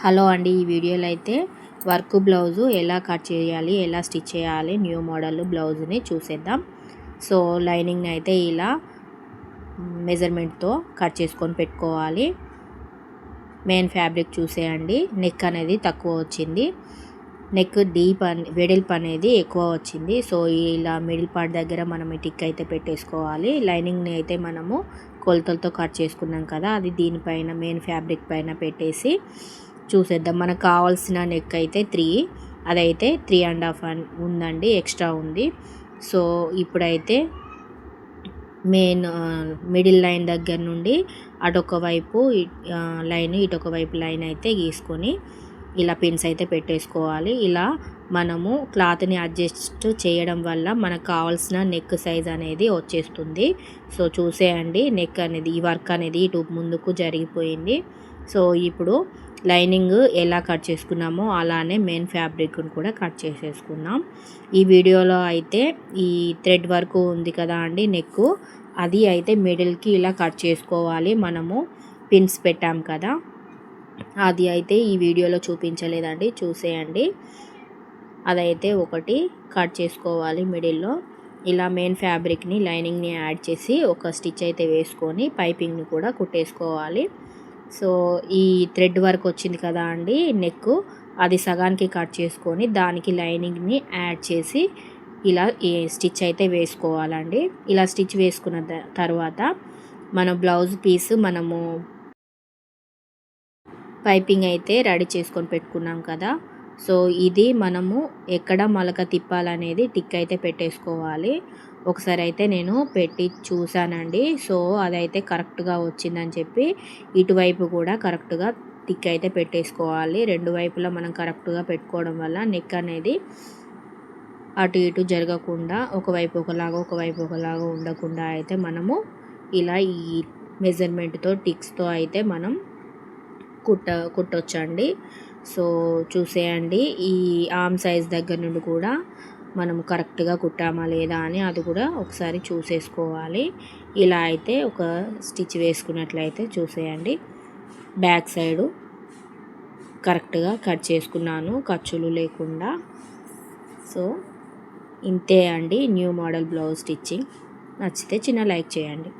Hello అండి, ఈ వీడియోలో అయితే వర్క్ బ్లౌజు ఎలా కట్ చేయాలి, ఎలా స్టిచ్ చేయాలి, న్యూ మోడల్ బ్లౌజ్ని చూసేద్దాం. సో లైనింగ్ని అయితే ఇలా మెజర్మెంట్తో కట్ చేసుకొని పెట్టుకోవాలి. మెయిన్ ఫ్యాబ్రిక్ చూసేయండి, నెక్ అనేది తక్కువ వచ్చింది, నెక్ డీప్ వెడల్పు అనేది ఎక్కువ వచ్చింది. సో ఇలా మిడిల్ పార్ట్ దగ్గర మనం ఈ టిక్ అయితే పెట్టేసుకోవాలి. లైనింగ్ని అయితే మనము కొలతలతో కట్ చేసుకున్నాం కదా, అది దీనిపైన మెయిన్ ఫ్యాబ్రిక్ పైన పెట్టేసి చూసేద్దాం. మనకు కావాల్సిన నెక్ అయితే 3, అదైతే 3.5 ఉందండి, ఎక్స్ట్రా ఉంది. సో ఇప్పుడైతే మెయిన్ మిడిల్ లైన్ దగ్గర నుండి అటొక వైపు లైన్, ఇటొక వైపు లైన్ అయితే గీసుకొని ఇలా పిన్స్ అయితే పెట్టేసుకోవాలి. ఇలా మనము క్లాత్ని అడ్జస్ట్ చేయడం వల్ల మనకు కావాల్సిన నెక్ సైజ్ అనేది వచ్చేస్తుంది. సో చూసేయండి, నెక్ అనేది ఈ వర్క్ అనేది ఇటు ముందుకు జరిగిపోయింది. సో ఇప్పుడు లైనింగ్ ఎలా కట్ చేసుకున్నామో అలానే మెయిన్ ఫ్యాబ్రిక్ను కూడా కట్ చేసేసుకున్నాం. ఈ వీడియోలో అయితే ఈ థ్రెడ్ వర్క్ ఉంది కదా అండి, నెక్ అది అయితే మిడిల్కి ఇలా కట్ చేసుకోవాలి. మనము పిన్స్ పెట్టాం కదా, అది అయితే ఈ వీడియోలో చూపించలేదండి, చూసేయండి. అదైతే ఒకటి కట్ చేసుకోవాలి మిడిల్లో. ఇలా మెయిన్ ఫ్యాబ్రిక్ని లైనింగ్ని యాడ్ చేసి ఒక స్టిచ్ అయితే వేసుకొని పైపింగ్ని కూడా కుట్టేసుకోవాలి. సో ఈ థ్రెడ్ వర్క్ వచ్చింది కదా అండి నెక్, అది సగానికి కట్ చేసుకొని దానికి లైనింగ్ని యాడ్ చేసి ఇలా ఈ స్టిచ్ అయితే వేసుకోవాలండి. ఇలా స్టిచ్ వేసుకున్న తర్వాత మన బ్లౌజ్ పీస్ మనము పైపింగ్ అయితే రెడీ చేసుకొని పెట్టుకున్నాం కదా, సో ఇది మనము ఎక్కడ మలక తిప్పాలనేది టిక్ అయితే పెట్టేసుకోవాలి. ఒకసారి అయితే నేను పెట్టి చూసానండి, సో అదైతే కరెక్ట్గా వచ్చిందని చెప్పి ఇటువైపు కూడా కరెక్ట్గా టిక్ అయితే పెట్టేసుకోవాలి. రెండు వైపులా మనం కరెక్ట్గా పెట్టుకోవడం వల్ల నెక్ అనేది అటు ఇటు జరగకుండా ఒకవైపు ఒకలాగా ఉండకుండా అయితే మనము ఇలా ఈ మెజర్మెంట్తో టిక్స్తో అయితే మనం కుట్టొచ్చండి. సో చూసేయండి, ఈ ఆర్మ్ సైజ్ దగ్గర నుండి కూడా మనం కరెక్ట్గా కుట్టామా లేదా అని అది కూడా ఒకసారి చూసేసుకోవాలి. ఇలా అయితే ఒక స్టిచ్ వేసుకున్నట్లయితే చూసేయండి, బ్యాక్ సైడు కరెక్ట్గా కట్ చేసుకున్నాను ఖర్చులు లేకుండా. సో ఇంతే అండి న్యూ మోడల్ బ్లౌజ్ స్టిచ్చింగ్. నచ్చితే చిన్న లైక్ చేయండి.